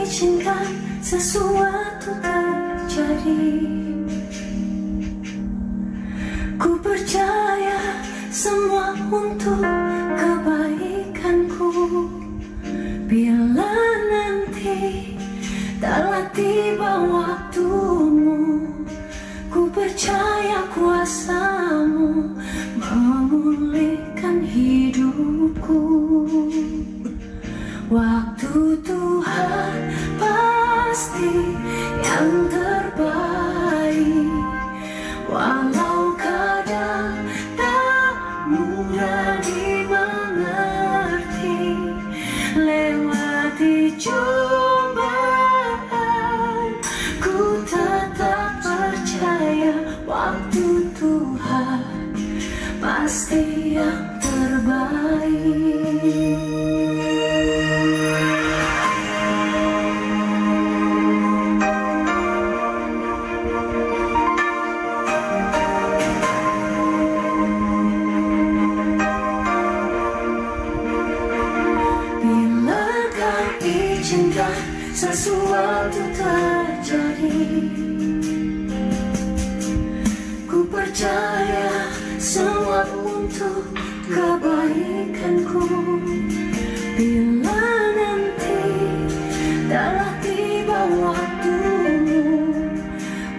izinkan sesuatu terjadi. Ku percaya semua untuk kebaikanku. Bila nanti telah tiba waktumu, ku percaya kuasamu memulihkan hidupku. Waktu Tuhan pasti yang terbaik, walau kadang tak mudah dimengerti. Lewati cobaan, ku tetap percaya waktu Tuhan pasti yang terbaik. Izinkan sesuatu terjadi. Ku percaya semua untuk kebaikanku. Bila nanti telah tiba waktumu,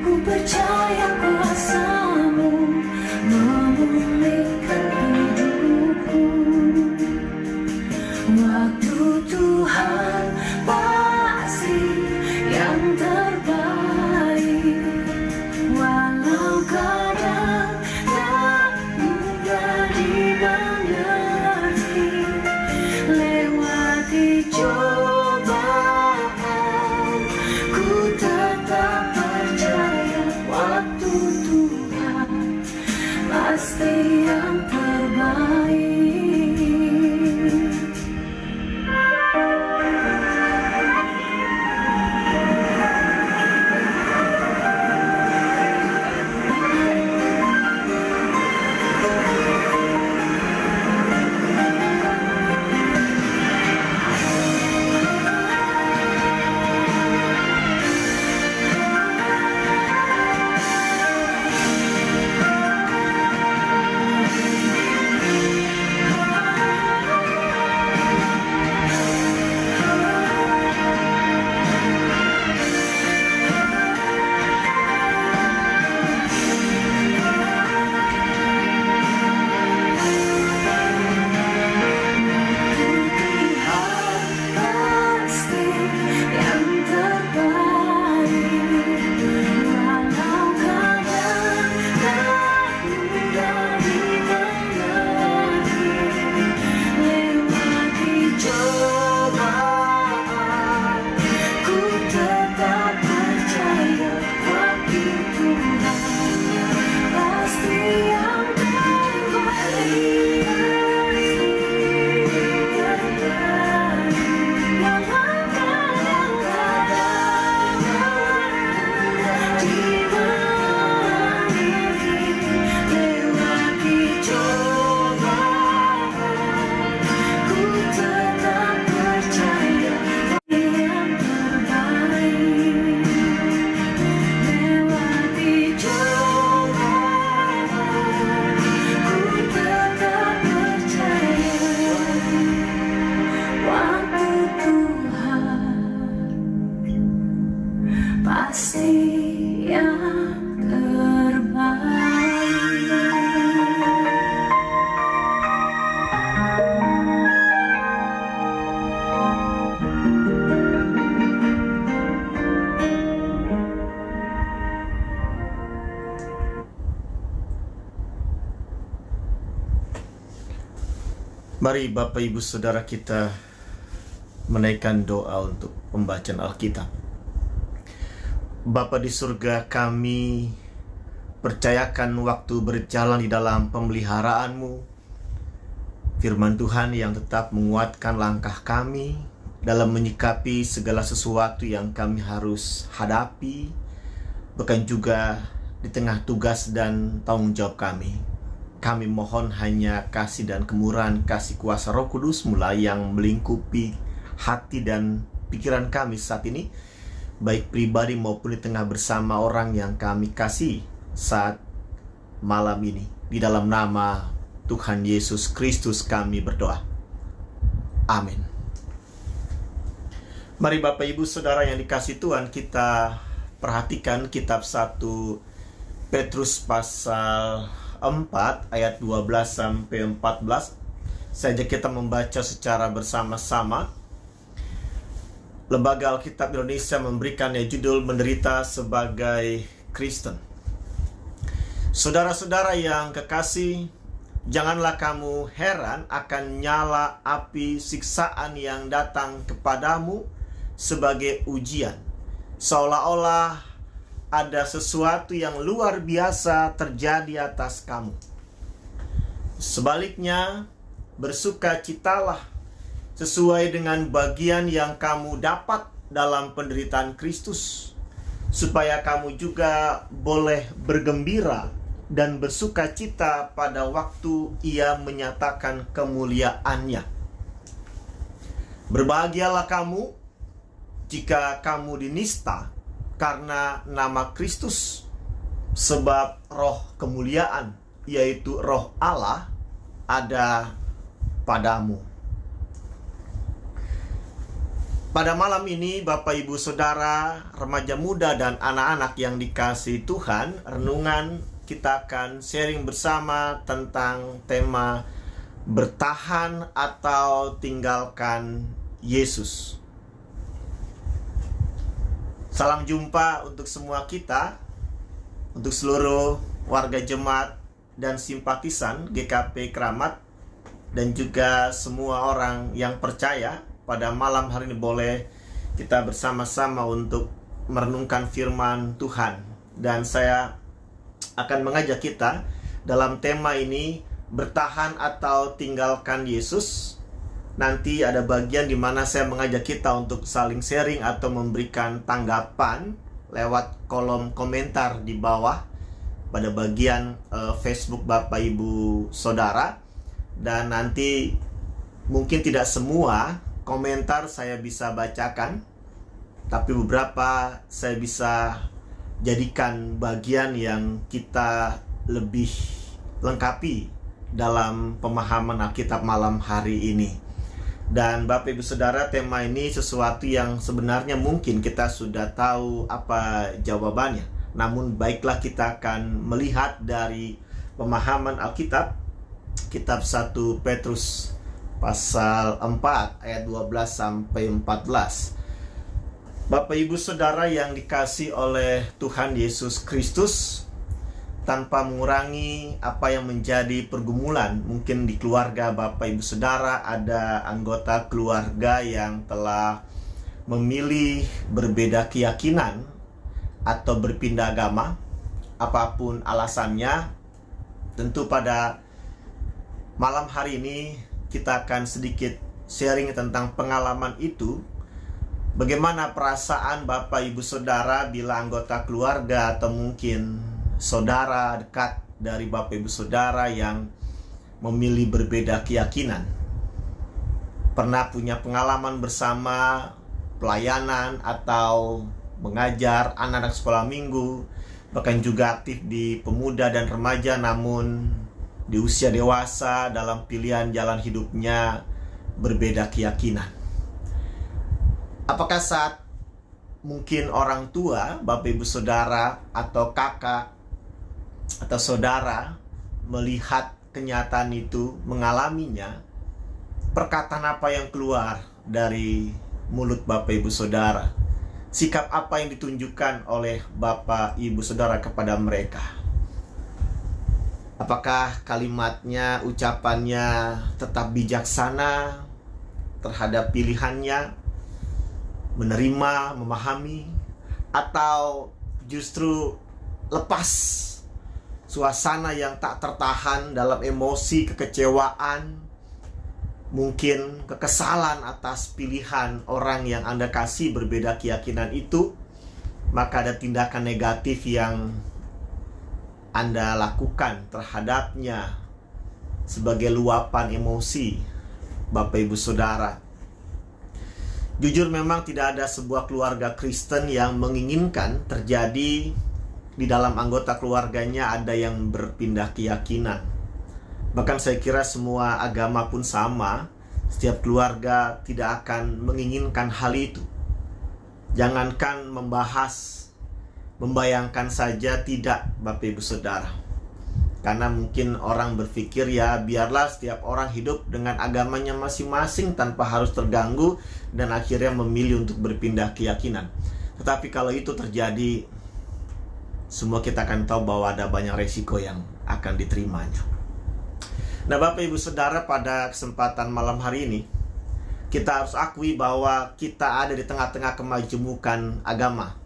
ku percaya kuasamu memulihkan hidupku. Waktu Tuhan pasti yang terbaik, walau kadang tak mudah dimengerti. Lewati cobaan, ku tetap percaya waktu Tuhan pasti yang terbaik. Pasti yang terbaik. Mari Bapak Ibu Saudara kita menaikkan doa untuk pembacaan Alkitab. Bapa di surga, kami percayakan waktu berjalan di dalam pemeliharaan-Mu. Firman Tuhan yang tetap menguatkan langkah kami dalam menyikapi segala sesuatu yang kami harus hadapi, bahkan juga di tengah tugas dan tanggung jawab kami. Kami mohon hanya kasih dan kemurahan kasih kuasa Roh Kudus mulai yang melingkupi hati dan pikiran kami saat ini, baik pribadi maupun di tengah bersama orang yang kami kasih saat malam ini. Di dalam nama Tuhan Yesus Kristus kami berdoa. Amin. Mari Bapak Ibu Saudara yang dikasihi Tuhan, kita perhatikan kitab 1 Petrus pasal 4 ayat 12 sampai 14. Saja kita membaca secara bersama-sama. Lembaga Alkitab Indonesia memberikannya judul Menderita sebagai Kristen. Saudara-saudara yang kekasih, janganlah kamu heran akan nyala api siksaan yang datang kepadamu sebagai ujian, seolah-olah ada sesuatu yang luar biasa terjadi atas kamu. Sebaliknya, bersukacitalah sesuai dengan bagian yang kamu dapat dalam penderitaan Kristus, supaya kamu juga boleh bergembira dan bersukacita pada waktu Ia menyatakan kemuliaannya. Berbahagialah kamu jika kamu dinista karena nama Kristus, sebab roh kemuliaan, yaitu roh Allah, ada padamu. Pada malam ini, Bapak Ibu Saudara, remaja muda dan anak-anak yang dikasihi Tuhan, renungan kita akan sharing bersama tentang tema bertahan atau tinggalkan Yesus. Salam jumpa untuk semua kita, untuk seluruh warga jemaat dan simpatisan GKP Keramat, dan juga semua orang yang percaya. Pada malam hari ini boleh kita bersama-sama untuk merenungkan firman Tuhan. Dan saya akan mengajak kita dalam tema ini, bertahan atau tinggalkan Yesus. Nanti ada bagian di mana saya mengajak kita untuk saling sharing atau memberikan tanggapan lewat kolom komentar di bawah pada bagian Facebook Bapak Ibu Saudara. Dan nanti mungkin tidak semua komentar saya bisa bacakan, tapi beberapa saya bisa jadikan bagian yang kita lebih lengkapi dalam pemahaman Alkitab malam hari ini. Dan Bapak Ibu Saudara, tema ini sesuatu yang sebenarnya mungkin kita sudah tahu apa jawabannya. Namun baiklah kita akan melihat dari pemahaman Alkitab, kitab 1 Petrus pasal 4 ayat 12 sampai 14. Bapak Ibu Saudara yang dikasihi oleh Tuhan Yesus Kristus, tanpa mengurangi apa yang menjadi pergumulan. Mungkin di keluarga Bapak Ibu Saudara ada anggota keluarga yang telah memilih berbeda keyakinan atau berpindah agama. Apapun alasannya, tentu pada malam hari ini kita akan sedikit sharing tentang pengalaman itu. Bagaimana perasaan Bapak Ibu Saudara bila anggota keluarga atau mungkin saudara dekat dari Bapak Ibu Saudara yang memilih berbeda keyakinan. Pernah punya pengalaman bersama pelayanan atau mengajar anak-anak sekolah minggu, bahkan juga aktif di pemuda dan remaja, namun di usia dewasa dalam pilihan jalan hidupnya berbeda keyakinan. Apakah saat mungkin orang tua, Bapak Ibu Saudara atau kakak atau saudara melihat kenyataan itu, mengalaminya, perkataan apa yang keluar dari mulut Bapak Ibu Saudara? Sikap apa yang ditunjukkan oleh Bapak Ibu Saudara kepada mereka? Apakah kalimatnya, ucapannya tetap bijaksana terhadap pilihannya, menerima, memahami, atau justru lepas, suasana yang tak tertahan dalam emosi, kekecewaan, mungkin kekesalan atas pilihan orang yang Anda kasih berbeda keyakinan itu, maka ada tindakan negatif yang Anda lakukan terhadapnya sebagai luapan emosi Bapak Ibu Saudara. Jujur memang tidak ada sebuah keluarga Kristen yang menginginkan terjadi di dalam anggota keluarganya ada yang berpindah keyakinan. Bahkan saya kira semua agama pun sama. Setiap keluarga tidak akan menginginkan hal itu. Jangankan membahas, membayangkan saja tidak, Bapak Ibu Saudara. Karena mungkin orang berpikir ya biarlah setiap orang hidup dengan agamanya masing-masing tanpa harus terganggu dan akhirnya memilih untuk berpindah keyakinan. Tetapi kalau itu terjadi, semua kita akan tahu bahwa ada banyak resiko yang akan diterimanya. Nah, Bapak Ibu Saudara, pada kesempatan malam hari ini kita harus akui bahwa kita ada di tengah-tengah kemajemukan agama.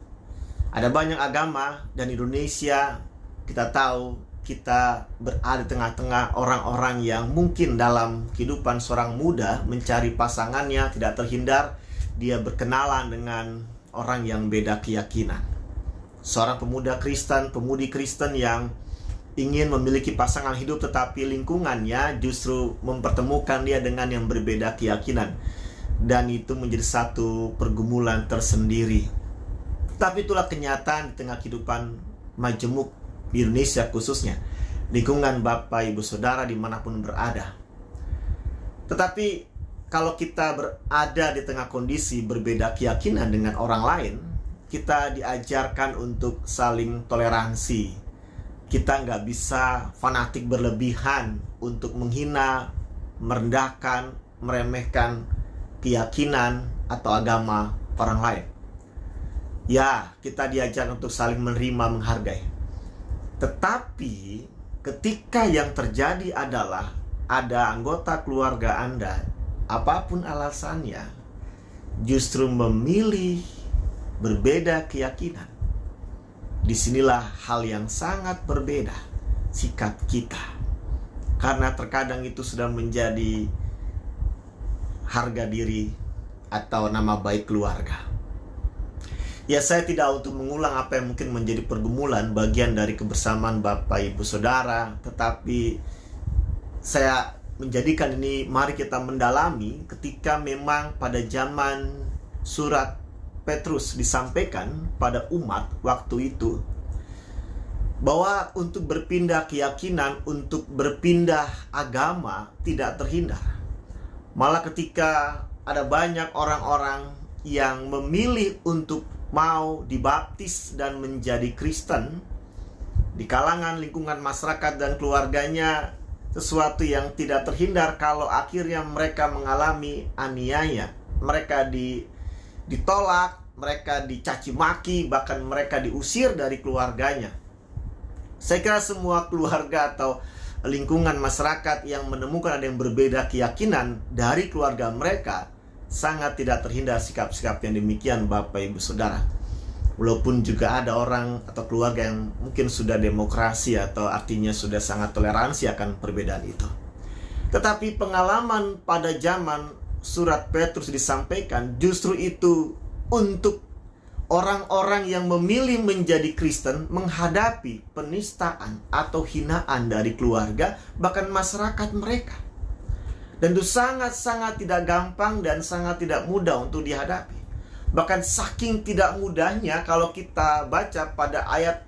Ada banyak agama dan Indonesia kita tahu kita berada di tengah-tengah orang-orang yang mungkin dalam kehidupan seorang muda mencari pasangannya tidak terhindar dia berkenalan dengan orang yang beda keyakinan. Seorang pemuda Kristen, pemudi Kristen yang ingin memiliki pasangan hidup tetapi lingkungannya justru mempertemukan dia dengan yang berbeda keyakinan. Dan itu menjadi satu pergumulan tersendiri. Tapi itulah kenyataan di tengah kehidupan majemuk di Indonesia khususnya, lingkungan Bapak Ibu Saudara dimanapun berada. Tetapi kalau kita berada di tengah kondisi berbeda keyakinan dengan orang lain, kita diajarkan untuk saling toleransi. Kita nggak bisa fanatik berlebihan untuk menghina, merendahkan, meremehkan keyakinan atau agama orang lain. Ya, kita diajar untuk saling menerima, menghargai. Tetapi ketika yang terjadi adalah ada anggota keluarga Anda, apapun alasannya, justru memilih berbeda keyakinan. Disinilah hal yang sangat berbeda sikap kita. Karena terkadang itu sudah menjadi harga diri atau nama baik keluarga. Ya, saya tidak untuk mengulang apa yang mungkin menjadi pergumulan bagian dari kebersamaan Bapak Ibu Saudara, tetapi saya menjadikan ini mari kita mendalami ketika memang pada zaman surat Petrus disampaikan pada umat waktu itu bahwa untuk berpindah keyakinan, untuk berpindah agama tidak terhindar. Malah ketika ada banyak orang-orang yang memilih untuk mau dibaptis dan menjadi Kristen di kalangan lingkungan masyarakat dan keluarganya, sesuatu yang tidak terhindar kalau akhirnya mereka mengalami aniaya, mereka ditolak, mereka dicaci maki, bahkan mereka diusir dari keluarganya. Saya kira semua keluarga atau lingkungan masyarakat yang menemukan ada yang berbeda keyakinan dari keluarga mereka, sangat tidak terhindar sikap-sikap yang demikian, Bapak Ibu Saudara. Walaupun juga ada orang atau keluarga yang mungkin sudah demokrasi atau artinya sudah sangat toleransi akan perbedaan itu. Tetapi pengalaman pada zaman surat Petrus disampaikan justru itu untuk orang-orang yang memilih menjadi Kristen menghadapi penistaan atau hinaan dari keluarga, bahkan masyarakat mereka. Dan itu sangat-sangat tidak gampang dan sangat tidak mudah untuk dihadapi. Bahkan saking tidak mudahnya kalau kita baca pada ayat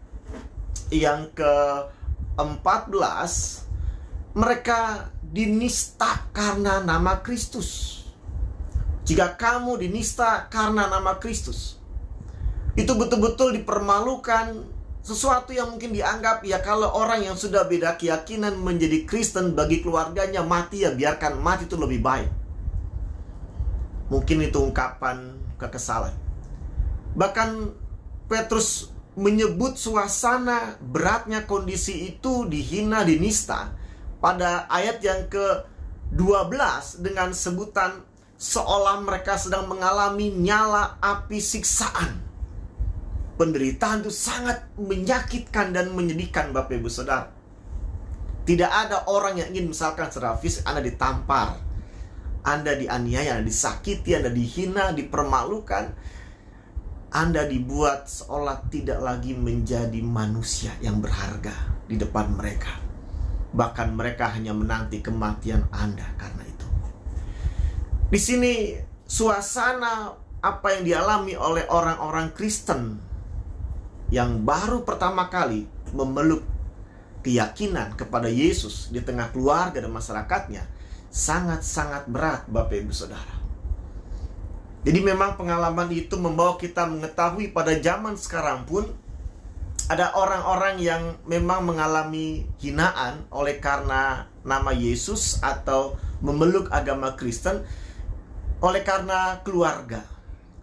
yang ke-14, mereka dinista karena nama Kristus. Jika kamu dinista karena nama Kristus, itu betul-betul dipermalukan. Sesuatu yang mungkin dianggap ya kalau orang yang sudah beda keyakinan menjadi Kristen, bagi keluarganya mati ya biarkan mati, itu lebih baik. Mungkin itu ungkapan kekesalan. Bahkan Petrus menyebut suasana beratnya kondisi itu, dihina, dinista pada ayat yang ke-12 dengan sebutan seolah mereka sedang mengalami nyala api siksaan. Penderitaan itu sangat menyakitkan dan menyedihkan, Bapak Ibu Saudara. Tidak ada orang yang ingin misalkan secara fisik Anda ditampar, Anda dianiaya, Anda disakiti, Anda dihina, dipermalukan, Anda dibuat seolah tidak lagi menjadi manusia yang berharga di depan mereka. Bahkan mereka hanya menanti kematian Anda karena itu. Di sini suasana apa yang dialami oleh orang-orang Kristen yang baru pertama kali memeluk keyakinan kepada Yesus di tengah keluarga dan masyarakatnya sangat-sangat berat, Bapak Ibu Saudara. Jadi memang pengalaman itu membawa kita mengetahui pada zaman sekarang pun ada orang-orang yang memang mengalami hinaan oleh karena nama Yesus atau memeluk agama Kristen oleh karena keluarga.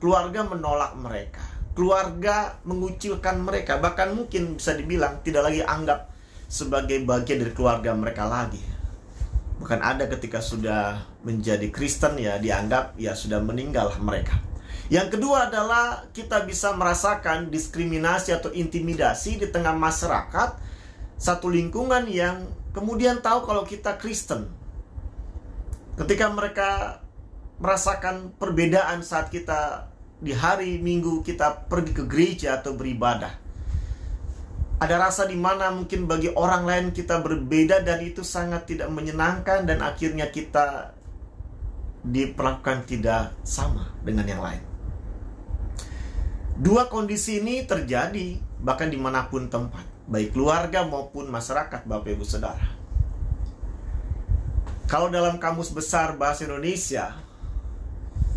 Keluarga menolak mereka. Keluarga mengucilkan mereka. Bahkan mungkin bisa dibilang tidak lagi anggap sebagai bagian dari keluarga mereka lagi. Bahkan ada ketika sudah menjadi Kristen ya dianggap ya sudah meninggal mereka. Yang kedua adalah kita bisa merasakan diskriminasi atau intimidasi di tengah masyarakat, satu lingkungan yang kemudian tahu kalau kita Kristen. Ketika mereka merasakan perbedaan saat kita di hari Minggu kita pergi ke gereja atau beribadah. Ada rasa di mana mungkin bagi orang lain kita berbeda dan itu sangat tidak menyenangkan dan akhirnya kita diperlakukan tidak sama dengan yang lain. Dua kondisi ini terjadi bahkan dimanapun tempat, baik keluarga maupun masyarakat, Bapak Ibu Saudara. Kalau dalam Kamus Besar Bahasa Indonesia,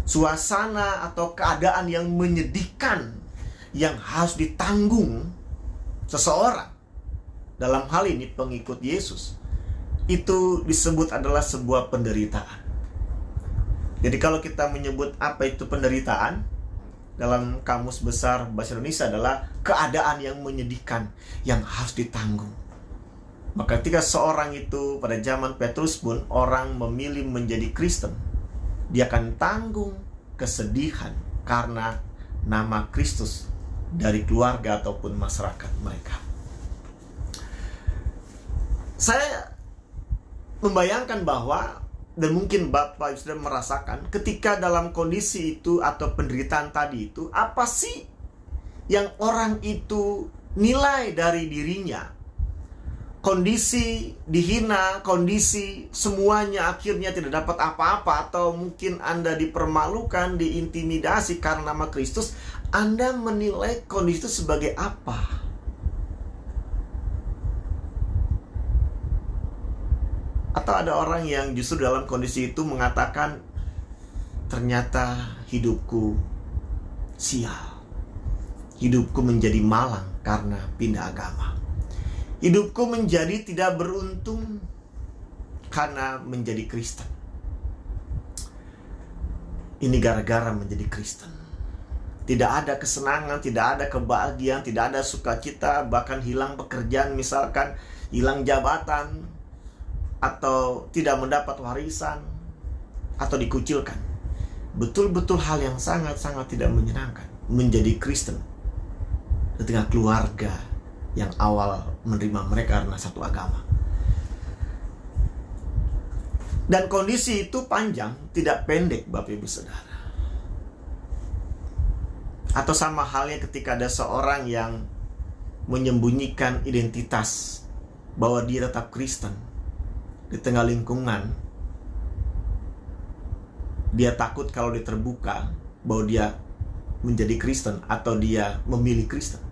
suasana atau keadaan yang menyedihkan yang harus ditanggung seseorang, dalam hal ini pengikut Yesus, itu disebut adalah sebuah penderitaan. Jadi kalau kita menyebut apa itu penderitaan, dalam Kamus Besar Bahasa Indonesia adalah keadaan yang menyedihkan yang harus ditanggung. Maka ketika seorang itu pada zaman Petrus pun orang memilih menjadi Kristen, dia akan tanggung kesedihan karena nama Kristus dari keluarga ataupun masyarakat mereka. Saya membayangkan bahwa, dan mungkin Bapak sudah merasakan, ketika dalam kondisi itu atau penderitaan tadi itu, apa sih yang orang itu nilai dari dirinya? Kondisi dihina, kondisi semuanya akhirnya tidak dapat apa-apa, atau mungkin Anda dipermalukan, diintimidasi karena nama Kristus, Anda menilai kondisi itu sebagai apa? Atau ada orang yang justru dalam kondisi itu mengatakan, ternyata hidupku sial, hidupku menjadi malang karena pindah agama. Hidupku menjadi tidak beruntung karena menjadi Kristen. Ini gara-gara menjadi Kristen. Tidak ada kesenangan, tidak ada kebahagiaan, tidak ada sukacita, bahkan hilang pekerjaan misalkan, hilang jabatan, atau tidak mendapat warisan, atau dikucilkan. Betul-betul hal yang sangat-sangat tidak menyenangkan menjadi Kristen di tengah keluarga yang awal menerima mereka karena satu agama. Dan kondisi itu panjang, tidak pendek, Bapak Ibu Saudara. Atau sama halnya ketika ada seorang yang menyembunyikan identitas bahwa dia tetap Kristen di tengah lingkungan. Dia takut kalau dia terbuka bahwa dia menjadi Kristen atau dia memilih Kristen.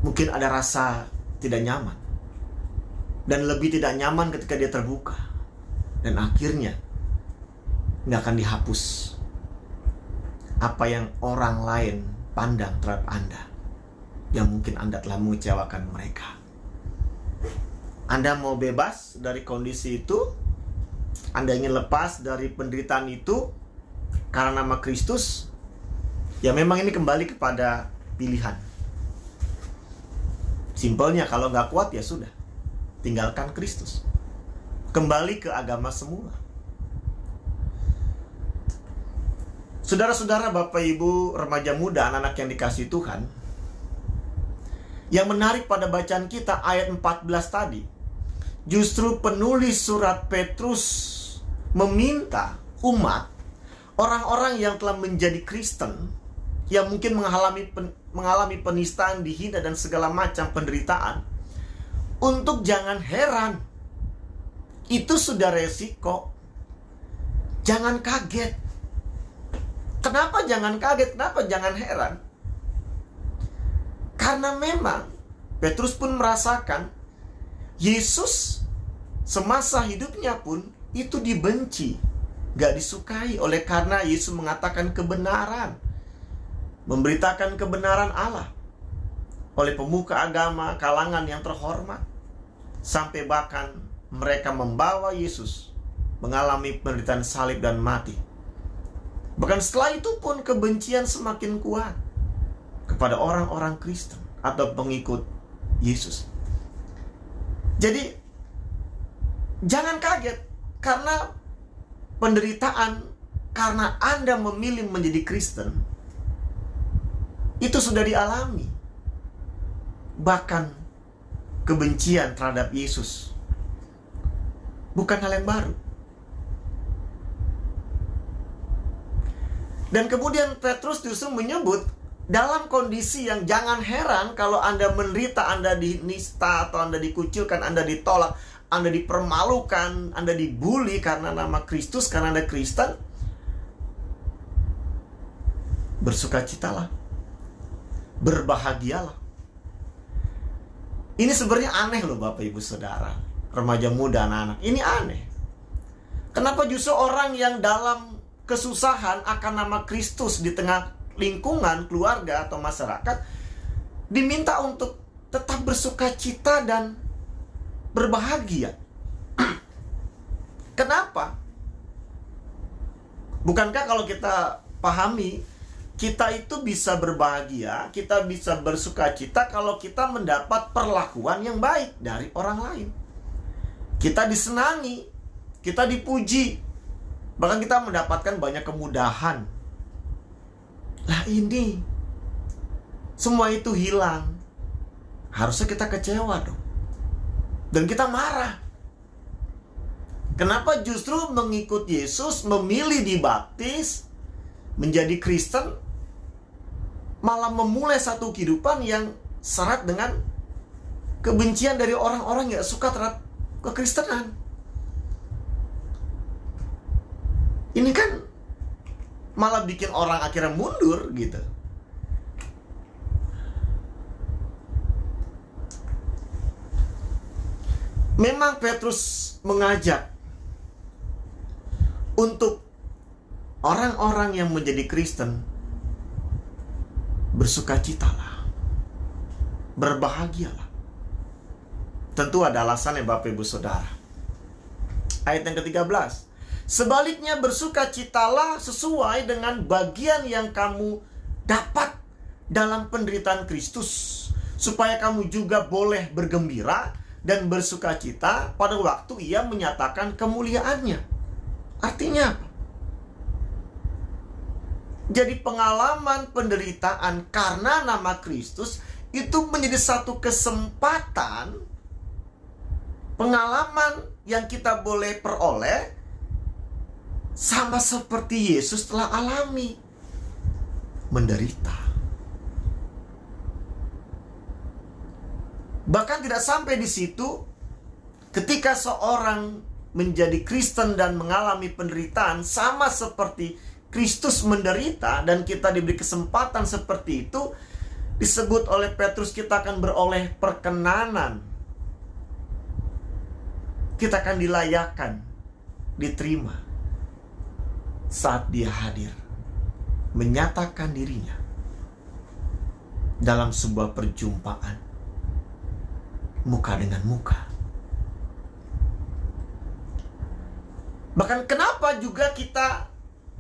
Mungkin ada rasa tidak nyaman, dan lebih tidak nyaman ketika dia terbuka, dan akhirnya nggak akan dihapus apa yang orang lain pandang terhadap Anda, yang mungkin Anda telah mengecewakan mereka. Anda mau bebas dari kondisi itu, Anda ingin lepas dari penderitaan itu karena nama Kristus, ya memang ini kembali kepada pilihan. Simpelnya, kalau nggak kuat ya sudah, tinggalkan Kristus, kembali ke agama semula. Saudara-saudara, Bapak Ibu, remaja muda, anak-anak yang dikasihi Tuhan, yang menarik pada bacaan kita ayat 14 tadi, justru penulis surat Petrus meminta umat, orang-orang yang telah menjadi Kristen, yang mungkin mengalami penistaan, dihina, dan segala macam penderitaan, untuk jangan heran. Itu sudah resiko. Jangan kaget. Kenapa jangan kaget? Kenapa jangan heran? Karena memang Petrus pun merasakan Yesus semasa hidupnya pun itu dibenci, gak disukai, oleh karena Yesus mengatakan kebenaran, memberitakan kebenaran Allah oleh pemuka agama, kalangan yang terhormat, sampai bahkan mereka membawa Yesus mengalami penderitaan salib dan mati. Bahkan setelah itu pun kebencian semakin kuat kepada orang-orang Kristen atau pengikut Yesus. Jadi jangan kaget karena penderitaan karena Anda memilih menjadi Kristen itu sudah dialami. Bahkan kebencian terhadap Yesus bukan hal yang baru. Dan kemudian Petrus justru menyebut dalam kondisi yang jangan heran kalau Anda menderita, Anda dinista atau Anda dikucilkan, Anda ditolak, Anda dipermalukan, Anda dibully karena nama Kristus, karena Anda Kristen. Bersukacitalah, berbahagialah. Ini sebenarnya aneh loh Bapak Ibu Saudara, remaja muda, anak-anak. Ini aneh. Kenapa justru orang yang dalam kesusahan akan nama Kristus di tengah lingkungan keluarga atau masyarakat diminta untuk tetap bersukacita dan berbahagia? Kenapa? Bukankah kalau kita pahami, kita itu bisa berbahagia, kita bisa bersukacita kalau kita mendapat perlakuan yang baik dari orang lain. Kita disenangi, kita dipuji, bahkan kita mendapatkan banyak kemudahan. Lah ini semua itu hilang. Harusnya kita kecewa dong. Dan kita marah. Kenapa justru mengikut Yesus, memilih dibaptis, menjadi Kristen, malah memulai satu kehidupan yang syarat dengan kebencian dari orang-orang yang suka terhadap kekristenan? Ini kan malah bikin orang akhirnya mundur gitu. Memang Petrus mengajak untuk orang-orang yang menjadi Kristen bersukacitalah, berbahagialah. Tentu ada alasannya Bapak Ibu Saudara. Ayat yang ke-13. Sebaliknya bersukacitalah sesuai dengan bagian yang kamu dapat dalam penderitaan Kristus, supaya kamu juga boleh bergembira dan bersukacita pada waktu Ia menyatakan kemuliaannya. Artinya apa? Jadi pengalaman penderitaan karena nama Kristus itu menjadi satu kesempatan, pengalaman yang kita boleh peroleh sama seperti Yesus telah alami, menderita. Bahkan tidak sampai di situ, ketika seorang menjadi Kristen dan mengalami penderitaan sama seperti Kristus menderita, dan kita diberi kesempatan seperti itu, disebut oleh Petrus kita akan beroleh perkenanan. Kita akan dilayakan, diterima saat Dia hadir, menyatakan dirinya dalam sebuah perjumpaan muka dengan muka. Bahkan kenapa juga kita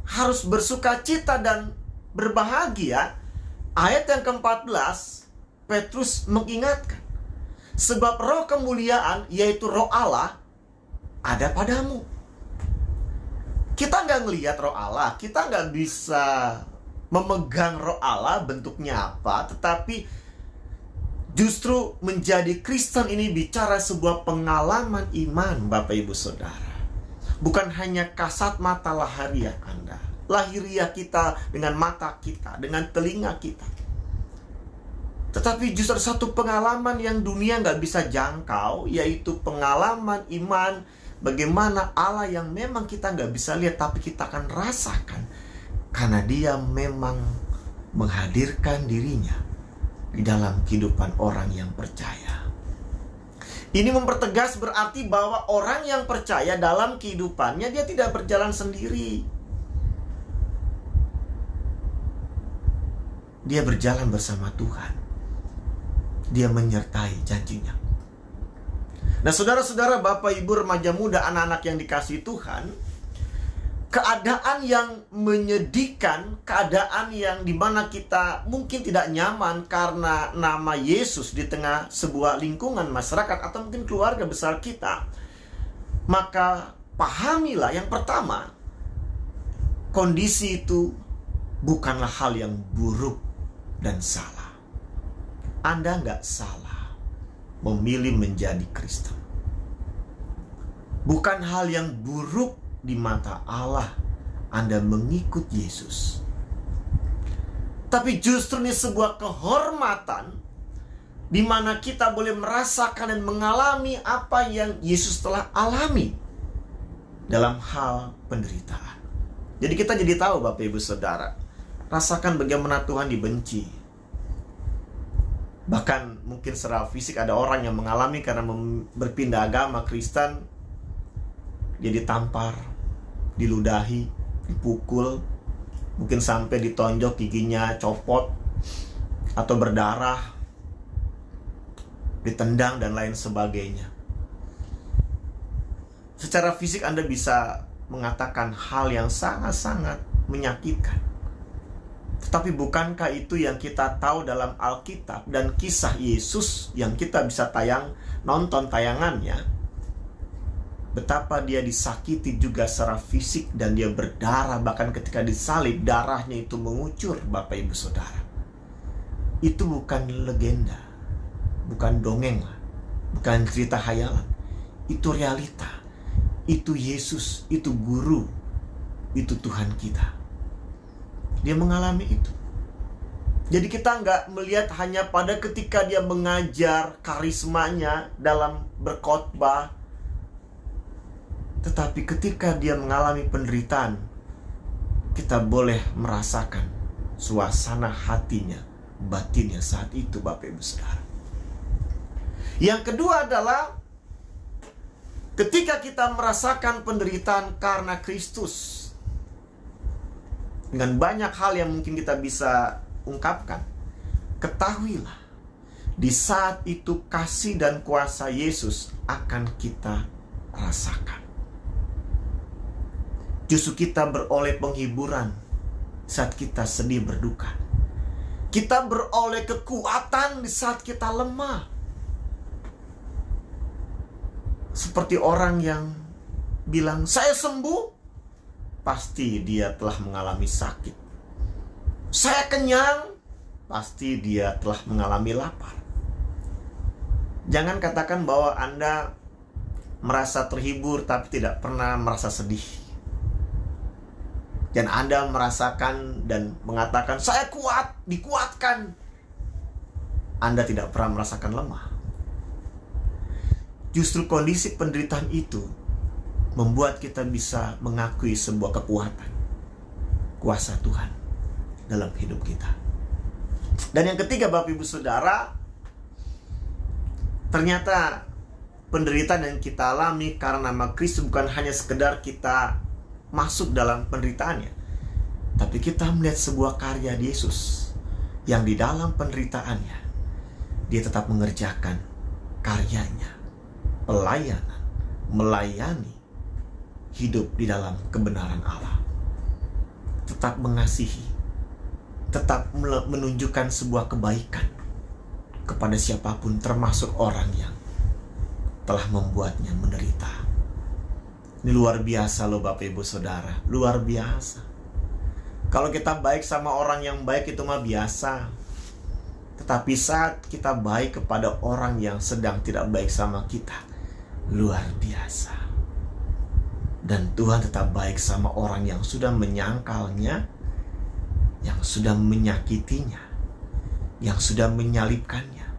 harus bersukacita dan berbahagia? Ayat yang ke-14, Petrus mengingatkan, sebab roh kemuliaan, yaitu roh Allah, ada padamu. Kita nggak ngelihat roh Allah, kita nggak bisa memegang roh Allah bentuknya apa, tetapi justru menjadi Kristen ini bicara sebuah pengalaman iman Bapak Ibu Saudara. Bukan hanya kasat mata lahiriah Anda, lahiriah kita dengan mata kita, dengan telinga kita, tetapi justru satu pengalaman yang dunia nggak bisa jangkau, yaitu pengalaman iman. Bagaimana Allah yang memang kita nggak bisa lihat, tapi kita akan rasakan karena dia memang menghadirkan dirinya di dalam kehidupan orang yang percaya. Ini mempertegas berarti bahwa orang yang percaya dalam kehidupannya dia tidak berjalan sendiri. Dia berjalan bersama Tuhan. Dia menyertai janjinya. Nah, saudara-saudara, Bapak, Ibu, remaja muda, anak-anak yang dikasihi Tuhan, keadaan yang menyedihkan, keadaan yang dimana kita mungkin tidak nyaman karena nama Yesus di tengah sebuah lingkungan masyarakat atau mungkin keluarga besar kita, maka pahamilah yang pertama, kondisi itu bukanlah hal yang buruk dan salah. Anda nggak salah memilih menjadi Kristen. Bukan hal yang buruk di mata Allah Anda mengikut Yesus. Tapi justru ini sebuah kehormatan di mana kita boleh merasakan dan mengalami apa yang Yesus telah alami dalam hal penderitaan. Jadi kita jadi tahu, Bapak Ibu Saudara, rasakan bagaimana Tuhan dibenci. Bahkan mungkin secara fisik ada orang yang mengalami karena berpindah agama Kristen, dia ditampar, diludahi, dipukul, mungkin sampai ditonjok giginya copot atau berdarah, ditendang dan lain sebagainya. Secara fisik Anda bisa mengatakan hal yang sangat-sangat menyakitkan. Tetapi bukankah itu yang kita tahu dalam Alkitab dan kisah Yesus yang kita bisa nonton tayangannya? Betapa dia disakiti juga secara fisik dan dia berdarah, bahkan ketika disalib darahnya itu mengucur, Bapak Ibu Saudara. Itu bukan legenda, bukan dongeng, bukan cerita hayalan. Itu realita. Itu Yesus, itu guru, itu Tuhan kita. Dia mengalami itu. Jadi kita nggak melihat hanya pada ketika dia mengajar karismanya dalam berkhotbah, tetapi ketika dia mengalami penderitaan, kita boleh merasakan suasana hatinya, batinnya saat itu, Bapak Ibu Saudara. Yang kedua adalah ketika kita merasakan penderitaan karena Kristus, dengan banyak hal yang mungkin kita bisa ungkapkan, ketahuilah, di saat itu kasih dan kuasa Yesus akan kita rasakan. Justru kita beroleh penghiburan saat kita sedih berduka. Kita beroleh kekuatan di saat kita lemah. Seperti orang yang bilang, saya sembuh, pasti dia telah mengalami sakit. Saya kenyang, pasti dia telah mengalami lapar. Jangan katakan bahwa Anda merasa terhibur tapi tidak pernah merasa sedih. Dan Anda merasakan dan mengatakan, saya kuat, dikuatkan. Anda tidak pernah merasakan lemah. Justru kondisi penderitaan itu membuat kita bisa mengakui sebuah kekuatan, kuasa Tuhan dalam hidup kita. Dan yang ketiga, Bapak Ibu Saudara, ternyata penderitaan yang kita alami karena nama Kristus bukan hanya sekedar kita masuk dalam penderitaannya, tapi kita melihat sebuah karya Yesus yang di dalam penderitaannya dia tetap mengerjakan karyanya, pelayanan, melayani, hidup di dalam kebenaran Allah, tetap mengasihi, tetap menunjukkan sebuah kebaikan kepada siapapun, termasuk orang yang telah membuatnya menderita. Ini luar biasa loh Bapak Ibu Saudara, luar biasa. Kalau kita baik sama orang yang baik itu mah biasa. Tetapi saat kita baik kepada orang yang sedang tidak baik sama kita, luar biasa. Dan Tuhan tetap baik sama orang yang sudah menyangkalnya, yang sudah menyakitinya, yang sudah menyalibkannya.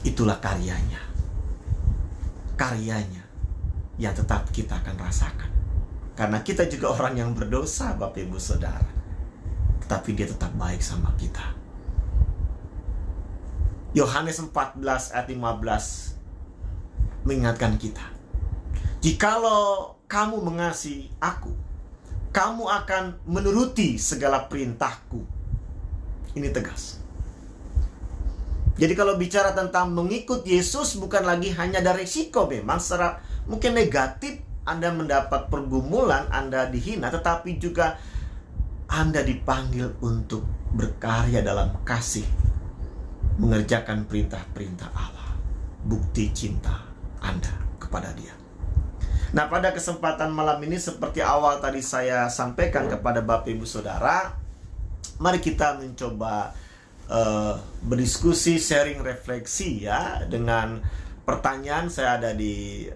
Itulah karyanya. Karyanya yang tetap kita akan rasakan. Karena kita juga orang yang berdosa, Bapak Ibu Saudara. Tetapi dia tetap baik sama kita. Yohanes 14 ayat 15 mengingatkan kita, jikalau kamu mengasihi aku, kamu akan menuruti segala perintahku. Ini tegas. Jadi kalau bicara tentang mengikut Yesus, bukan lagi hanya ada resiko memang secara mungkin negatif, Anda mendapat pergumulan, Anda dihina, tetapi juga Anda dipanggil untuk berkarya dalam kasih, mengerjakan perintah-perintah Allah, bukti cinta Anda kepada Dia. Nah, pada kesempatan malam ini seperti awal tadi saya sampaikan kepada Bapak Ibu Saudara, mari kita mencoba berdiskusi, sharing, refleksi ya, dengan pertanyaan. Saya ada di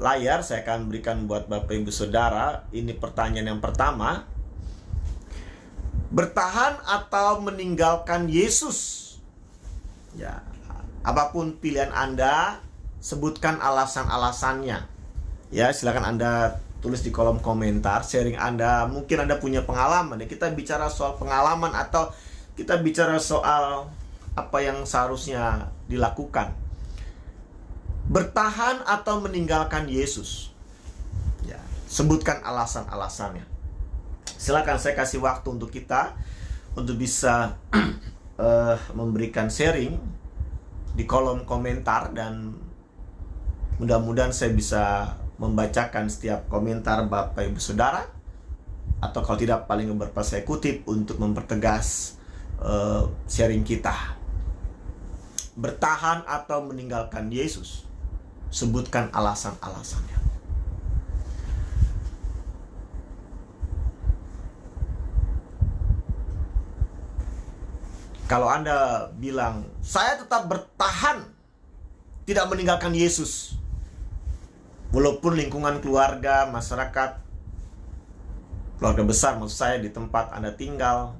layar, saya akan berikan buat Bapak Ibu Saudara. Ini pertanyaan yang pertama. Bertahan atau meninggalkan Yesus? Ya, apapun pilihan Anda, sebutkan alasan-alasannya. Ya, silakan Anda tulis di kolom komentar, sharing Anda. Mungkin Anda punya pengalaman. Ya, kita bicara soal pengalaman atau kita bicara soal apa yang seharusnya dilakukan. Bertahan atau meninggalkan Yesus? Ya, sebutkan alasan-alasannya. Silakan, saya kasih waktu untuk kita untuk bisa memberikan sharing di kolom komentar, dan mudah-mudahan saya bisa membacakan setiap komentar Bapak Ibu Saudara, atau kalau tidak paling beberapa saya kutip untuk mempertegas sharing kita. Bertahan atau meninggalkan Yesus? Sebutkan alasan-alasannya. Kalau Anda bilang, saya tetap bertahan, tidak meninggalkan Yesus, walaupun lingkungan keluarga, masyarakat, keluarga besar maksud saya, di tempat Anda tinggal,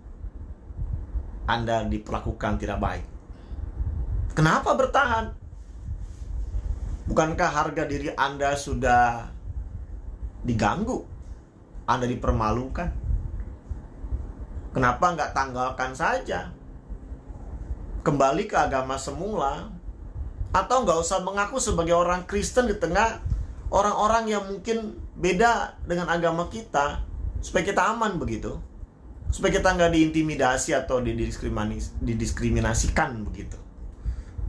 Anda diperlakukan tidak baik. Kenapa bertahan? Bukankah harga diri Anda sudah diganggu? Anda dipermalukan? Kenapa nggak tanggalkan saja? Kembali ke agama semula? Atau nggak usah mengaku sebagai orang Kristen di tengah orang-orang yang mungkin beda dengan agama kita, supaya kita aman begitu, supaya kita nggak diintimidasi atau didiskriminasikan begitu.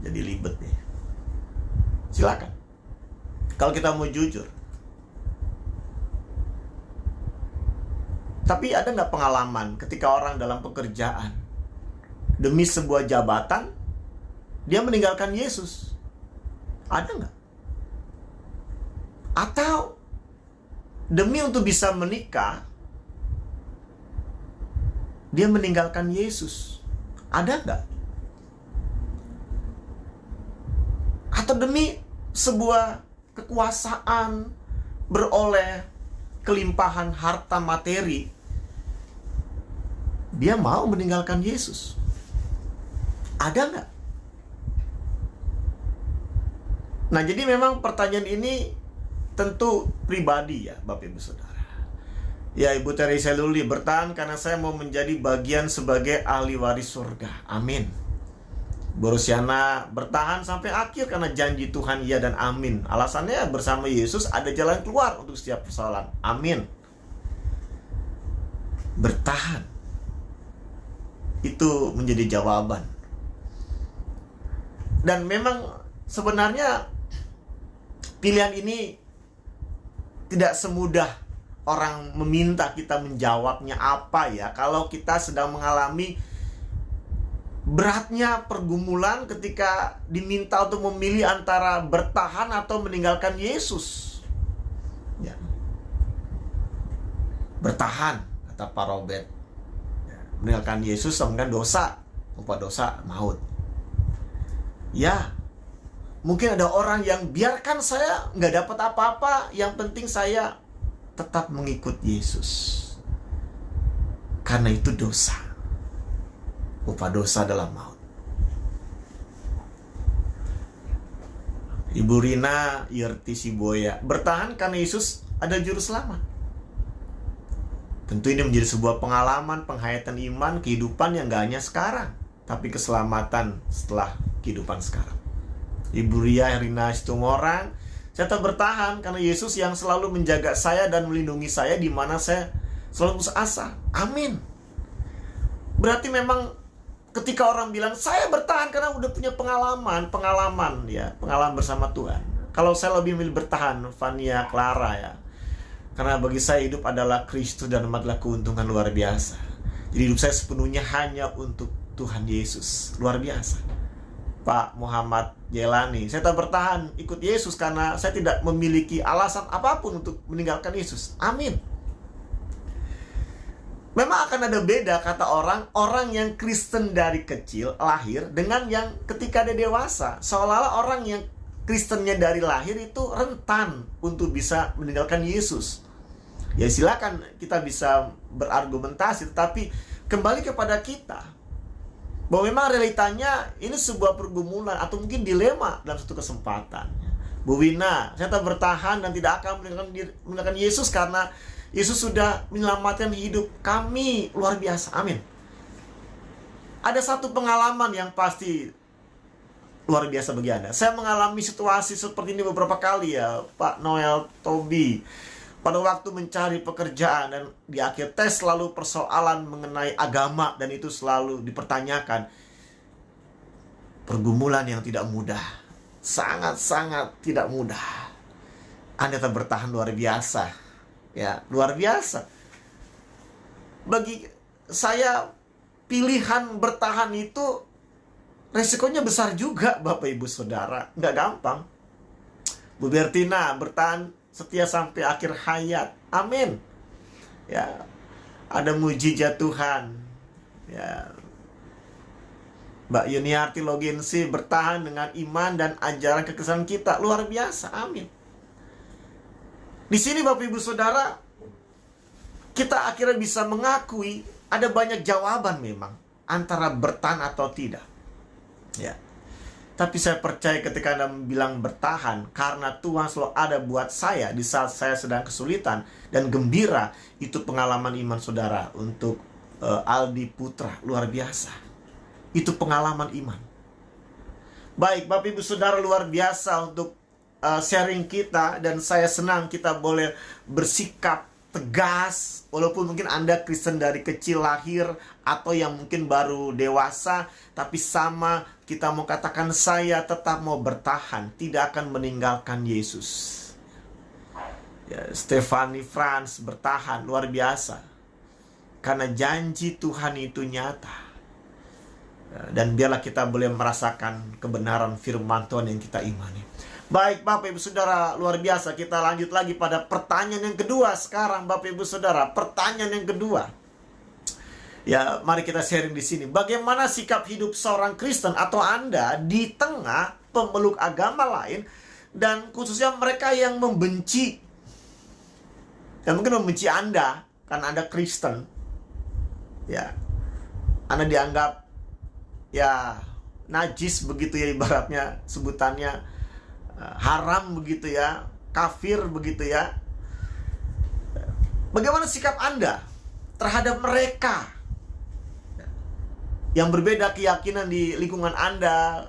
Jadi ribet nih. Silakan. Kalau kita mau jujur. Tapi ada nggak pengalaman ketika orang dalam pekerjaan, demi sebuah jabatan, dia meninggalkan Yesus? Ada nggak? Atau demi untuk bisa menikah, dia meninggalkan Yesus? Ada nggak? Atau demi sebuah kekuasaan, beroleh kelimpahan harta materi, dia mau meninggalkan Yesus? Ada nggak? Nah, jadi memang pertanyaan ini tentu pribadi ya, Bapak Ibu Saudara. Ya, Ibu Teresa Luli, bertahan karena saya mau menjadi bagian sebagai ahli waris surga. Amin. Bu Rusiana, bertahan sampai akhir karena janji Tuhan iya dan amin. Alasannya bersama Yesus ada jalan keluar untuk setiap persoalan. Amin. Bertahan, itu menjadi jawaban. Dan memang sebenarnya pilihan ini tidak semudah orang meminta kita menjawabnya apa ya. Kalau kita sedang mengalami beratnya pergumulan ketika diminta untuk memilih antara bertahan atau meninggalkan Yesus ya. Bertahan, kata Pak Robert ya. Meninggalkan Yesus sama dengan dosa, upah dosa maut ya. Mungkin ada orang yang biarkan saya nggak dapat apa-apa, yang penting saya tetap mengikut Yesus, karena itu dosa, upah dosa adalah maut. Ibu Rina Yerti Siboya, bertahan karena Yesus ada juru selamat. Tentu ini menjadi sebuah pengalaman, penghayatan iman, kehidupan yang gak hanya sekarang, tapi keselamatan setelah kehidupan sekarang. Ibu Ria Herina Situmorang, saya tetap bertahan karena Yesus yang selalu menjaga saya dan melindungi saya di mana saya selalu putus asa. Amin. Berarti memang ketika orang bilang saya bertahan karena udah punya pengalaman bersama Tuhan. Kalau saya lebih milih bertahan, Fania Clara ya. Karena bagi saya hidup adalah Kristus dan adalah keuntungan luar biasa. Jadi hidup saya sepenuhnya hanya untuk Tuhan Yesus. Luar biasa. Pak Muhammad Jelani, saya tak bertahan ikut Yesus karena saya tidak memiliki alasan apapun untuk meninggalkan Yesus. Amin. Memang akan ada beda kata orang yang Kristen dari kecil lahir dengan yang ketika dia dewasa. Seolah-olah orang yang Kristennya dari lahir itu rentan untuk bisa meninggalkan Yesus. Ya silakan kita bisa berargumentasi, tetapi kembali kepada kita bahwa memang realitanya ini sebuah pergumulan atau mungkin dilema dalam satu kesempatan. Bu Wina, saya tetap bertahan dan tidak akan meninggalkan Yesus karena Yesus sudah menyelamatkan hidup kami. Luar biasa, amin. Ada satu pengalaman yang pasti luar biasa bagi Anda. Saya mengalami situasi seperti ini beberapa kali ya, Pak Noel Tobi. Pada waktu mencari pekerjaan dan di akhir tes selalu persoalan mengenai agama dan itu selalu dipertanyakan. Pergumulan yang tidak mudah. Sangat-sangat tidak mudah. Anda tetap bertahan luar biasa. Ya, luar biasa. Bagi saya pilihan bertahan itu resikonya besar juga, Bapak Ibu Saudara. Nggak gampang. Bu Bertina bertahan setia sampai akhir hayat. Amin. Ya, ada mujizat Tuhan. Ya, Mbak Yuniarti Logensi bertahan dengan iman dan ajaran kekristenan kita. Luar biasa. Amin. Di sini Bapak Ibu Saudara, kita akhirnya bisa mengakui ada banyak jawaban memang antara bertahan atau tidak. Ya. Tapi saya percaya ketika Anda bilang bertahan karena Tuhan selalu ada buat saya di saat saya sedang kesulitan dan gembira, itu pengalaman iman saudara. Untuk Aldi Putra, luar biasa. Itu pengalaman iman. Baik, Bapak Ibu Saudara, luar biasa untuk sharing kita. Dan saya senang kita boleh bersikap tegas, walaupun mungkin Anda Kristen dari kecil lahir atau yang mungkin baru dewasa, tapi sama kita mau katakan saya tetap mau bertahan, tidak akan meninggalkan Yesus. Ya, Stephanie Franz bertahan, luar biasa. Karena janji Tuhan itu nyata. Ya, dan biarlah kita boleh merasakan kebenaran firman Tuhan yang kita imani. Baik Bapak Ibu Saudara, luar biasa. Kita lanjut lagi pada pertanyaan yang kedua sekarang, Bapak Ibu Saudara. Pertanyaan yang kedua. Ya, mari kita sharing di sini. Bagaimana sikap hidup seorang Kristen atau Anda di tengah pemeluk agama lain, dan khususnya mereka yang membenci, yang mungkin membenci Anda karena Anda Kristen. Ya, Anda dianggap ya najis begitu ya, ibaratnya sebutannya haram begitu ya, kafir begitu ya. Bagaimana sikap Anda terhadap mereka yang berbeda keyakinan di lingkungan Anda,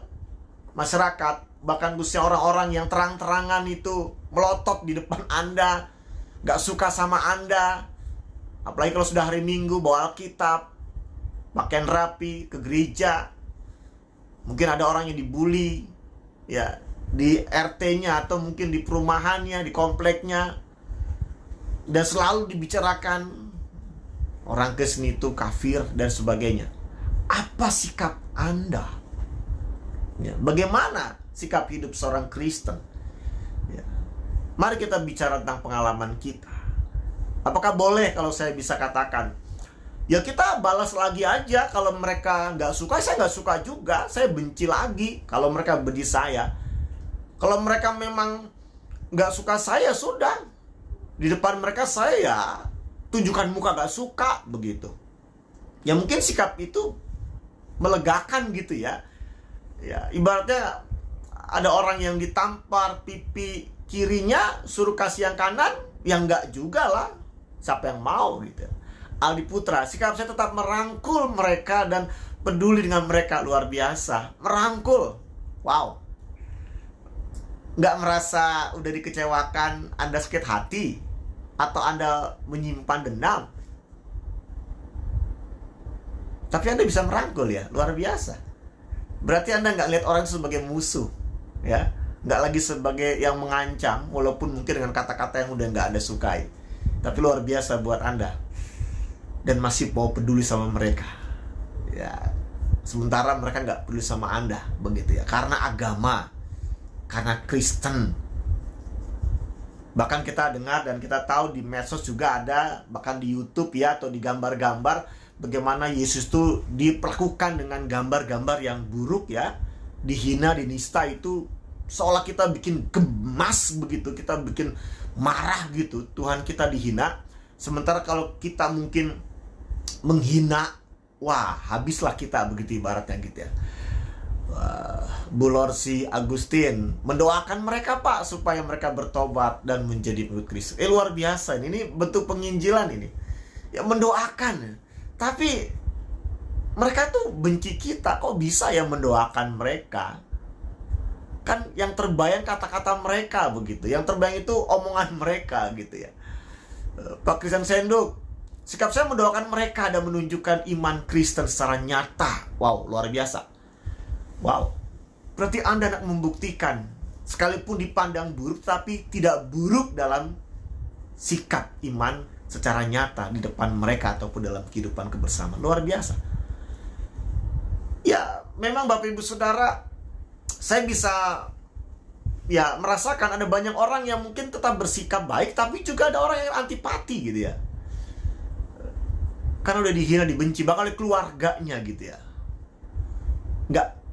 masyarakat, bahkan khususnya orang-orang yang terang-terangan itu melotot di depan Anda, gak suka sama Anda. Apalagi kalau sudah hari Minggu bawa Alkitab, pakaian rapi, ke gereja. Mungkin ada orang yang dibully ya, di RT-nya atau mungkin di perumahannya, di kompleknya, dan selalu dibicarakan orang Kristen itu kafir dan sebagainya. Apa sikap Anda? Ya, bagaimana sikap hidup seorang Kristen? Ya. Mari kita bicara tentang pengalaman kita. Apakah boleh kalau saya bisa katakan, ya kita balas lagi aja. Kalau mereka nggak suka, saya nggak suka juga. Saya benci lagi kalau mereka benci saya. Kalau mereka memang nggak suka saya, sudah. Di depan mereka saya tunjukkan muka nggak suka, begitu. Ya mungkin sikap itu melegakan gitu ya. Ya, ibaratnya ada orang yang ditampar pipi kirinya, suruh kasih yang kanan, yang nggak juga lah. Siapa yang mau gitu. Aldi Putra, sikap saya tetap merangkul mereka dan peduli dengan mereka. Luar biasa. Merangkul. Wow. Nggak merasa udah dikecewakan, Anda sakit hati, atau Anda menyimpan dendam. Tapi Anda bisa merangkul ya. Luar biasa. Berarti Anda nggak lihat orang sebagai musuh, ya. Nggak lagi sebagai yang mengancam, walaupun mungkin dengan kata-kata yang udah nggak Anda sukai. Tapi luar biasa buat Anda. Dan masih mau peduli sama mereka, ya. Sementara mereka nggak peduli sama Anda, begitu ya. Karena agama, karena Kristen. Bahkan kita dengar dan kita tahu di medsos juga ada, bahkan di YouTube ya, atau di gambar-gambar, bagaimana Yesus tuh diperlakukan dengan gambar-gambar yang buruk ya. Dihina, dinista, itu seolah kita bikin gemas begitu, kita bikin marah gitu. Tuhan kita dihina. Sementara kalau kita mungkin menghina, wah habislah kita, begitu ibaratnya gitu ya. Bu Lorsi Agustin mendoakan mereka Pak supaya mereka bertobat dan menjadi pengikut Kristus. Luar biasa ini bentuk penginjilan ini. Ya, mendoakan. Tapi mereka tuh benci kita. Kok bisa ya mendoakan mereka? Kan yang terbayang kata-kata mereka begitu. Yang terbayang itu omongan mereka gitu ya. Pak Christian Senduk, sikap saya mendoakan mereka dan menunjukkan iman Kristen secara nyata. Wow, luar biasa. Wow, berarti Anda nak membuktikan, sekalipun dipandang buruk, tapi tidak buruk dalam sikap iman secara nyata di depan mereka ataupun dalam kehidupan kebersamaan. Luar biasa. Ya, memang Bapak Ibu Saudara, saya bisa ya merasakan ada banyak orang yang mungkin tetap bersikap baik, tapi juga ada orang yang antipati gitu ya. Karena udah dihina, dibenci, bahkan oleh keluarganya gitu ya. Nggak.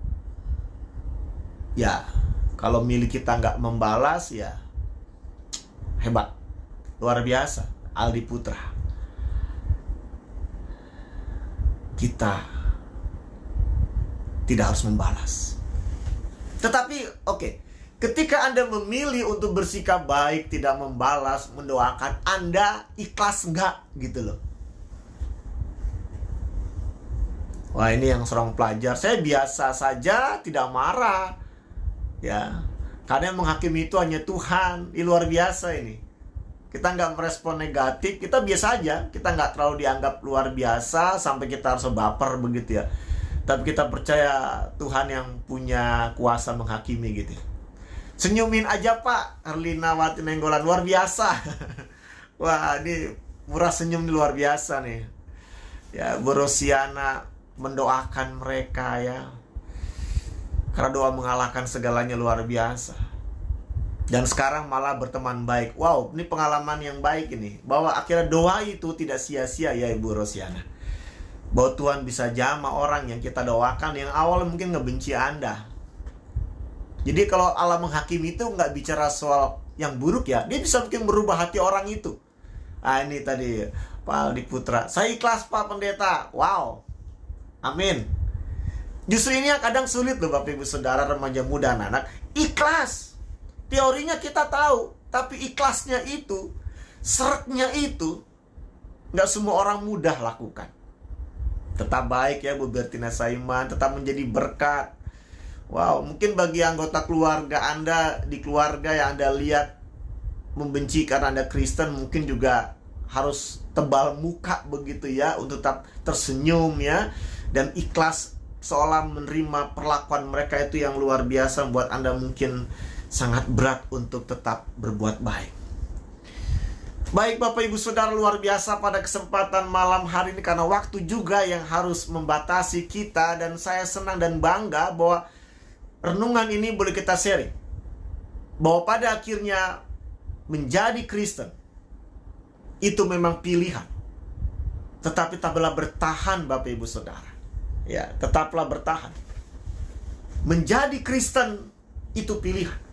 Ya, kalau milik kita nggak membalas ya hebat. Luar biasa. Aldi Putra. Kita tidak harus membalas. Tetapi oke, ketika Anda memilih untuk bersikap baik, tidak membalas, mendoakan, Anda ikhlas nggak gitu loh. Wah, ini yang seorang pelajar, saya biasa saja, tidak marah. Ya, karena yang menghakimi itu hanya Tuhan. Ini luar biasa ini. Kita nggak merespon negatif, kita biasa aja. Kita nggak terlalu dianggap luar biasa sampai kita harus baper begitu ya. Tapi kita percaya Tuhan yang punya kuasa menghakimi gitu. Senyumin aja Pak. Erlina Wati Nenggolan, luar biasa. Wah, ini murah senyum luar biasa nih. Ya, Bu Rosiana mendoakan mereka ya. Karena doa mengalahkan segalanya, luar biasa. Dan sekarang malah berteman baik. Wow, ini pengalaman yang baik ini. Bahwa akhirnya doa itu tidak sia-sia ya Ibu Rosiana. Bahwa Tuhan bisa jamah orang yang kita doakan, yang awal mungkin ngebenci Anda. Jadi kalau Allah menghakimi itu nggak bicara soal yang buruk ya. Dia bisa mungkin merubah hati orang itu. Ah, ini tadi Pak Aldi Putra. Saya ikhlas Pak Pendeta. Wow. Amin. Justru ini yang kadang sulit loh Bapak Ibu Saudara, remaja muda, anak-anak. Ikhlas. Teorinya kita tahu, tapi ikhlasnya itu, seretnya itu, nggak semua orang mudah lakukan. Tetap baik ya Bu Bertina Saiman, tetap menjadi berkat. Wow, mungkin bagi anggota keluarga Anda, di keluarga yang Anda lihat membenci karena Anda Kristen, mungkin juga harus tebal muka begitu ya, untuk tetap tersenyum ya, dan ikhlas seolah menerima perlakuan mereka itu yang luar biasa, membuat Anda mungkin sangat berat untuk tetap berbuat baik. Baik Bapak Ibu Saudara, luar biasa pada kesempatan malam hari ini, karena waktu juga yang harus membatasi kita. Dan saya senang dan bangga bahwa renungan ini boleh kita sharing, bahwa pada akhirnya menjadi Kristen itu memang pilihan. Tetapi tetaplah bertahan Bapak Ibu Saudara. Ya, tetaplah bertahan. Menjadi Kristen itu pilihan.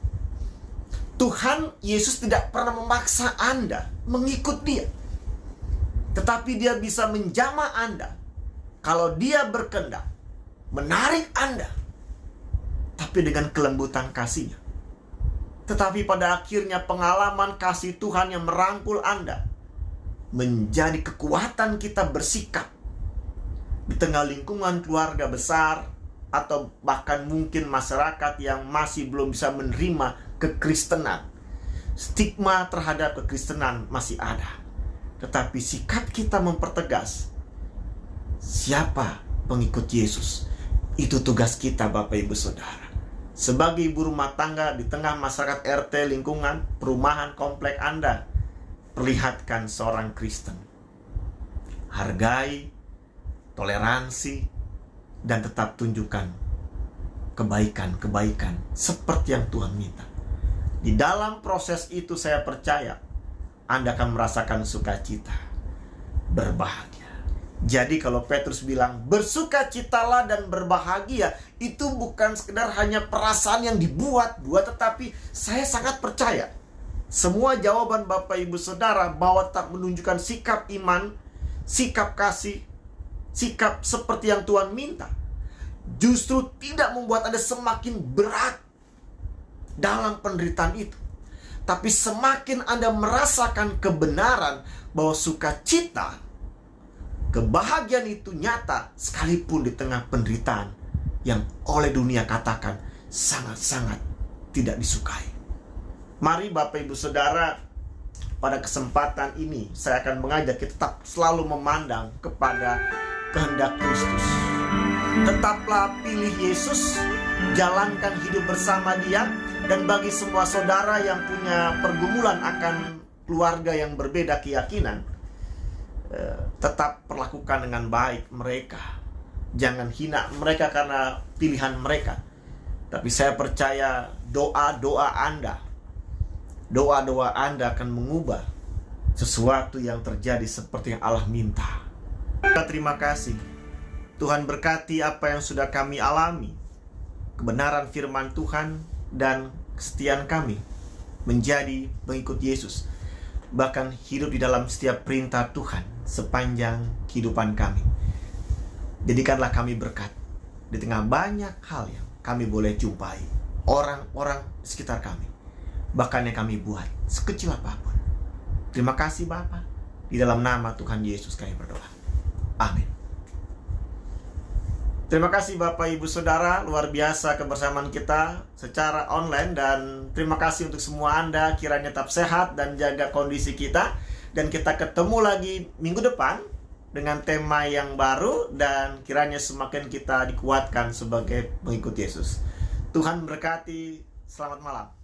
Tuhan Yesus tidak pernah memaksa Anda mengikut Dia. Tetapi Dia bisa menjamah Anda kalau Dia berkehendak menarik Anda, tapi dengan kelembutan kasih-Nya. Tetapi pada akhirnya pengalaman kasih Tuhan yang merangkul Anda menjadi kekuatan kita bersikap di tengah lingkungan keluarga besar, atau bahkan mungkin masyarakat yang masih belum bisa menerima kekristenan. Stigma terhadap kekristenan masih ada, tetapi sikap kita mempertegas siapa pengikut Yesus. Itu tugas kita, Bapak Ibu Saudara. Sebagai ibu rumah tangga di tengah masyarakat RT, lingkungan, perumahan, komplek Anda, perlihatkan seorang Kristen. Hargai, toleransi, dan tetap tunjukkan kebaikan-kebaikan seperti yang Tuhan minta. Di dalam proses itu saya percaya Anda akan merasakan sukacita, berbahagia. Jadi kalau Petrus bilang bersukacitalah dan berbahagia, itu bukan sekedar hanya perasaan yang dibuat-buat, tetapi saya sangat percaya semua jawaban Bapak Ibu Saudara bahwa tak menunjukkan sikap iman, sikap kasih, sikap seperti yang Tuhan minta, justru tidak membuat Anda semakin berat dalam penderitaan itu. Tapi semakin Anda merasakan kebenaran bahwa sukacita, kebahagiaan itu nyata sekalipun di tengah penderitaan yang oleh dunia katakan sangat-sangat tidak disukai. Mari Bapak Ibu Saudara, pada kesempatan ini saya akan mengajak kita tetap selalu memandang kepada kehendak Kristus. Tetaplah pilih Yesus, jalankan hidup bersama Dia. Dan bagi semua saudara yang punya pergumulan akan keluarga yang berbeda keyakinan, tetap perlakukan dengan baik mereka. Jangan hina mereka karena pilihan mereka. Tapi saya percaya doa-doa Anda akan mengubah sesuatu yang terjadi seperti yang Allah minta. Terima kasih. Tuhan berkati apa yang sudah kami alami, kebenaran firman Tuhan dan kesetiaan kami menjadi pengikut Yesus, bahkan hidup di dalam setiap perintah Tuhan sepanjang kehidupan kami. Jadikanlah kami berkat di tengah banyak hal yang kami boleh jumpai orang-orang di sekitar kami, bahkan yang kami buat sekecil apapun. Terima kasih Bapa, di dalam nama Tuhan Yesus kami berdoa. Amin. Terima kasih Bapak Ibu Saudara, luar biasa kebersamaan kita secara online. Dan terima kasih untuk semua Anda, kiranya tetap sehat dan jaga kondisi kita. Dan kita ketemu lagi minggu depan dengan tema yang baru, dan kiranya semakin kita dikuatkan sebagai pengikut Yesus. Tuhan berkati, selamat malam.